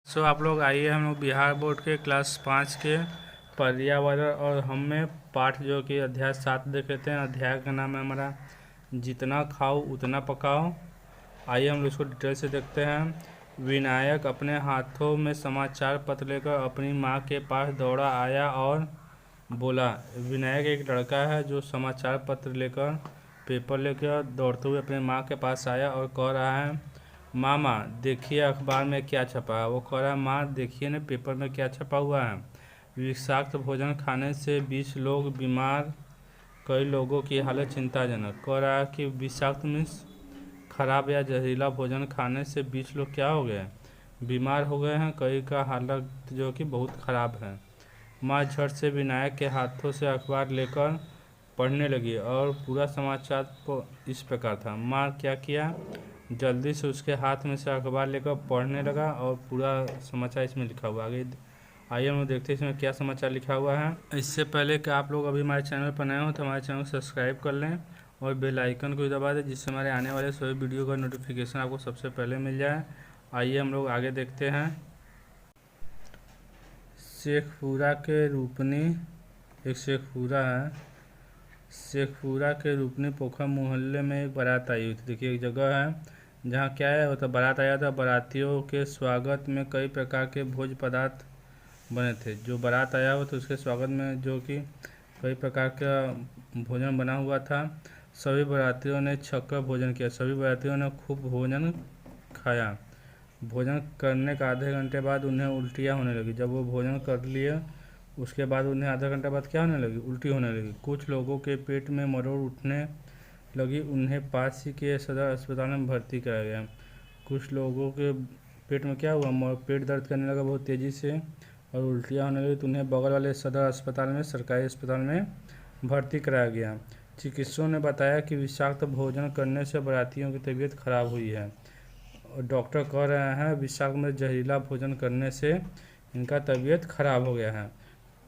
आप लोग आइए, हम लोग बिहार बोर्ड के क्लास 5 के पर्यावरण और हमें पाठ जो कि अध्याय 7 देख लेते हैं। अध्याय का नाम है हमारा जितना खाओ उतना पकाओ। आइए हम लोग इसको डिटेल से देखते हैं। विनायक अपने हाथों में समाचार पत्र लेकर अपनी माँ के पास दौड़ा आया और बोला। विनायक एक लड़का है जो समाचार पत्र लेकर, पेपर लेकर दौड़ते हुए अपनी माँ के पास आया और कह रहा है, मामा देखिए अखबार में क्या छपा है। वो कह रहा है, माँ देखिए ना पेपर में क्या छपा हुआ है। विषाक्त भोजन खाने से 20 लोग बीमार, कई लोगों की हालत चिंताजनक। कह रहा है कि विषाक्त मीन्स खराब या जहरीला भोजन खाने से 20 लोग क्या हो गए, बीमार हो गए हैं, कई का हालत जो कि बहुत ख़राब है। माँ झट से विनायक के हाथों से अखबार लेकर पढ़ने लगी और पूरा समाचार इस प्रकार था। माँ क्या किया, जल्दी से उसके हाथ में से अखबार लेकर पढ़ने लगा और पूरा समाचार इसमें लिखा हुआ। आगे आइए हम देखते हैं इसमें क्या समाचार लिखा हुआ है। इससे पहले कि आप लोग अभी हमारे चैनल पर नए हो तो हमारे चैनल को सब्सक्राइब कर लें और बेल आइकन को भी दबा दें, जिससे हमारे आने वाले सभी वीडियो का नोटिफिकेशन आपको सबसे पहले मिल जाए। आइए हम लोग आगे देखते हैं। शेखपुरा के रूपनी, एक शेखपुरा है, शेखपुरा के रूपनी पोखर मोहल्ले में एक बारात आई हुई थी। देखिए एक जगह है जहाँ क्या है, तो बारात आया था। बारातियों के स्वागत में कई प्रकार के भोज्य पदार्थ बने थे। जो बारात आया हुआ तो उसके स्वागत में जो कि कई प्रकार का भोजन बना हुआ था। सभी बारातियों ने छक्कर भोजन किया। सभी बारातियों ने खूब भोजन खाया। भोजन करने का आधे घंटे बाद उन्हें उल्टियाँ होने लगी। जब वो भोजन कर लिए उसके बाद उन्हें आधा घंटा बाद क्या होने लगी, उल्टी होने लगी। कुछ लोगों के पेट में मरोड़ उठने लगी, उन्हें पास ही के सदर अस्पताल में भर्ती कराया गया। कुछ लोगों के पेट में क्या हुआ, पेट दर्द करने लगा बहुत तेज़ी से और उल्टियाँ होने लगी, तो उन्हें बगल वाले सदर अस्पताल में, सरकारी अस्पताल में भर्ती कराया गया। चिकित्सकों ने बताया कि विषाक्त भोजन करने से बारातियों की तबीयत खराब हुई है। और डॉक्टर कह रहे हैं विषाक्त में जहरीला भोजन करने से इनका तबीयत खराब हो गया है।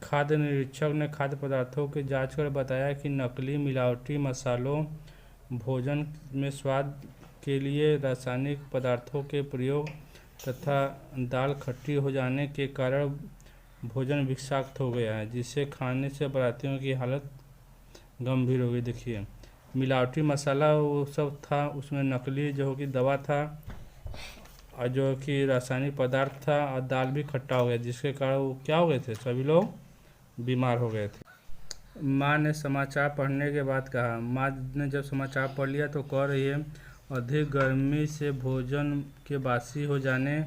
खाद्य निरीक्षक ने खाद्य पदार्थों की जांच कर बताया कि नकली मिलावटी मसालों, भोजन में स्वाद के लिए रासायनिक पदार्थों के प्रयोग तथा दाल खट्टी हो जाने के कारण भोजन विषाक्त हो गया है, जिसे खाने से बारातियों की हालत गंभीर हो गई। देखिए मिलावटी मसाला वो सब था, उसमें नकली जो कि दवा था और जो कि रासायनिक पदार्थ था, और दाल भी खट्टा हो गया, जिसके कारण वो क्या हो गए थे, सभी लोग बीमार हो गए थे। माँ ने समाचार पढ़ने के बाद कहा, माँ ने जब समाचार पढ़ लिया तो कह रही है, अधिक गर्मी से भोजन के बासी हो जाने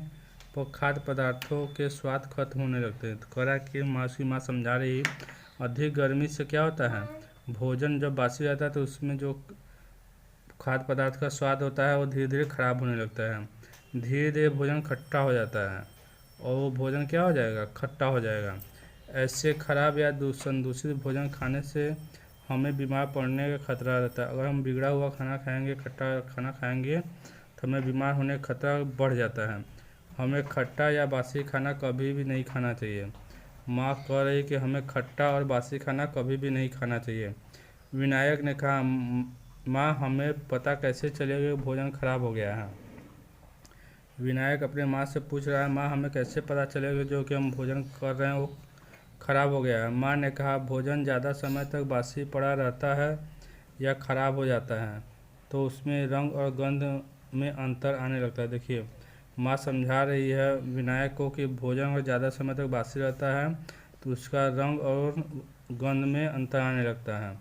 पर खाद्य पदार्थों के स्वाद खत्म होने लगते हैं। तो कह रहा है कि उसकी माँ समझा रही, अधिक गर्मी से क्या होता है, भोजन जब बासी रहता है तो उसमें जो खाद्य पदार्थ का स्वाद होता है वो धीरे धीरे खराब होने लगता है। धीरे धीरे भोजन खट्टा हो जाता है और वो भोजन क्या हो जाएगा, खट्टा हो जाएगा। ऐसे खराब या संदूषित भोजन खाने से हमें बीमार पड़ने का खतरा रहता है। अगर हम बिगड़ा हुआ खाना खाएंगे, खट्टा खाना खाएंगे तो हमें बीमार होने का खतरा बढ़ जाता है। हमें खट्टा या बासी खाना कभी भी नहीं खाना चाहिए। माँ कह रही कि हमें खट्टा और बासी खाना कभी भी नहीं खाना चाहिए। विनायक ने कहा, माँ हमें पता कैसे चलेगा कि भोजन खराब हो गया है। विनायक अपने माँ से पूछ रहा है, माँ हमें कैसे पता चलेगा जो कि हम भोजन कर रहे हैं वो खराब हो गया है। माँ ने कहा, भोजन ज़्यादा समय तक बासी पड़ा रहता है या खराब हो जाता है तो उसमें रंग और गंध में अंतर आने लगता है। देखिए माँ समझा रही है विनायक को कि भोजन अगर ज़्यादा समय तक बासी रहता है तो उसका रंग और गंध में अंतर आने लगता है।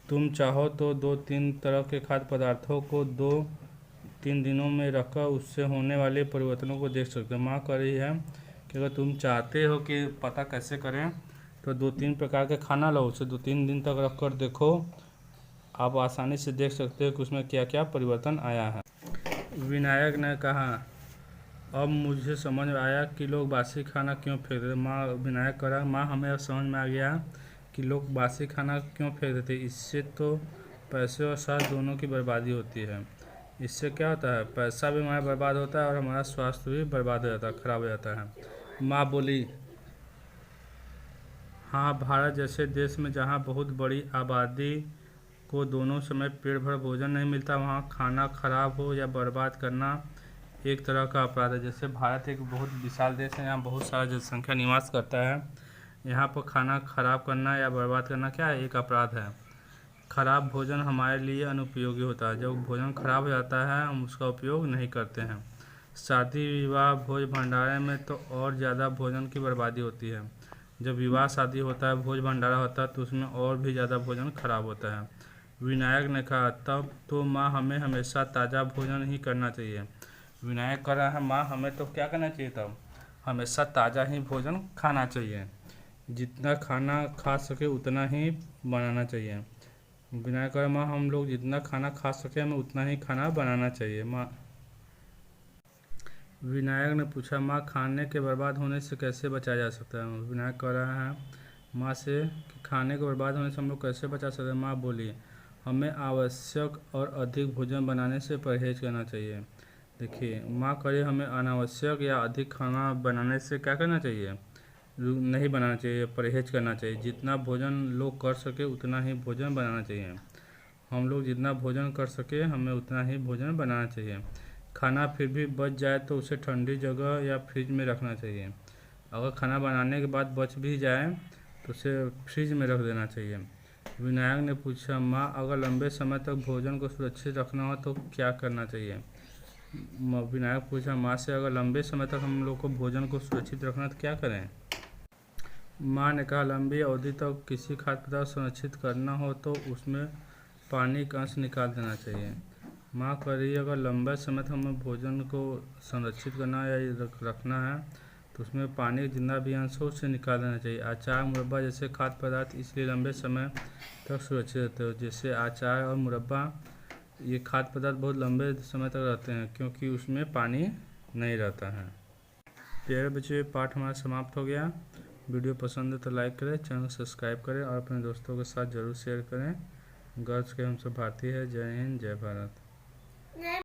तुम चाहो तो 2-3 तरह के खाद्य पदार्थों को 2-3 दिनों में रखकर उससे होने वाले परिवर्तनों को देख सकते हो। माँ कह रही है कि अगर तुम चाहते हो कि पता कैसे करें तो 2-3 प्रकार के खाना लो, उसे 2-3 दिन तक रख कर देखो, आप आसानी से देख सकते हो कि उसमें क्या क्या परिवर्तन आया है। विनायक ने कहा, अब मुझे समझ आया कि लोग बासी खाना क्यों फेंक देते। माँ विनायक कह रहा, माँ हमें अब समझ में आ गया कि लोग बासी खाना क्यों फेंक देते। इससे तो पैसे और स्वास्थ्य दोनों की बर्बादी होती है। इससे क्या होता है, पैसा भी हमारा बर्बाद होता है और हमारा स्वास्थ्य भी बर्बाद हो जाता है, खराब हो जाता है। माँ बोली, हाँ भारत जैसे देश में जहाँ बहुत बड़ी आबादी को दोनों समय पेट भर भोजन नहीं मिलता, वहाँ खाना खराब हो या बर्बाद करना एक तरह का अपराध है। जैसे भारत एक बहुत विशाल देश है, यहाँ बहुत सारा जनसंख्या निवास करता है। यहाँ पर खाना खराब करना या बर्बाद करना क्या है, एक अपराध है। खराब भोजन हमारे लिए अनुपयोगी होता है। जब भोजन खराब हो जाता है हम उसका उपयोग नहीं करते हैं। शादी विवाह भोज भंडारे में तो और ज़्यादा भोजन की बर्बादी होती है। जब विवाह शादी होता है, भोज भंडारा होता है, तो उसमें और भी ज़्यादा भोजन खराब होता है। विनायक ने कहा, तब तो माँ हमें हमेशा ताज़ा भोजन ही करना चाहिए। विनायक कह रहा है माँ हमें तो क्या करना चाहिए, तब हमेशा ताज़ा ही भोजन खाना चाहिए। जितना खाना खा सके उतना ही बनाना चाहिए। विनायक कह रहा माँ हम लोग जितना खाना खा सके हमें उतना ही खाना बनाना चाहिए। माँ विनायक ने पूछा, माँ खाने के बर्बाद होने से कैसे बचाया जा सकता है। विनायक कह रहा है माँ से कि खाने के बर्बाद होने से हम लोग कैसे बचा सकते हैं। माँ बोली, हमें आवश्यक और अधिक भोजन बनाने से परहेज करना चाहिए। देखिए माँ कह रही हमें अनावश्यक या अधिक खाना बनाने से क्या करना चाहिए, नहीं बनाना चाहिए, परहेज करना चाहिए। जितना भोजन लोग कर सके उतना ही भोजन बनाना चाहिए। हम लोग जितना भोजन कर सके हमें उतना ही भोजन बनाना चाहिए। खाना फिर भी बच जाए तो उसे ठंडी जगह या फ्रिज में रखना चाहिए। अगर खाना बनाने के बाद बच भी जाए तो उसे फ्रिज में रख देना चाहिए। विनायक ने पूछा, माँ अगर लंबे समय तक भोजन को सुरक्षित रखना हो तो क्या करना चाहिए। विनायक पूछा माँ से, अगर लंबे समय तक हम लोग को भोजन को सुरक्षित रखना तो क्या करें। माँ ने कहा, लंबी अवधि तक किसी खाद्य पदार्थ संरक्षित करना हो तो उसमें पानी का अंश निकाल देना चाहिए। माँ कह रही है अगर लंबे समय तक हमें भोजन को संरक्षित करना है या रखना है तो उसमें पानी का जितना भी अंश हो उसे निकाल देना चाहिए। अचार मुरब्बा जैसे खाद्य पदार्थ इसलिए लंबे समय तक सुरक्षित रहते हो। जैसे अचार और मुरब्बा ये खाद्य पदार्थ बहुत लंबे समय तक रहते हैं क्योंकि उसमें पानी नहीं रहता है। प्यारे बच्चों, पाठ हमारा समाप्त हो गया। वीडियो पसंद है तो लाइक करें, चैनल सब्सक्राइब करें और अपने दोस्तों के साथ ज़रूर शेयर करें। गर्व से हम सब भारतीय है। जय हिंद, जय भारत।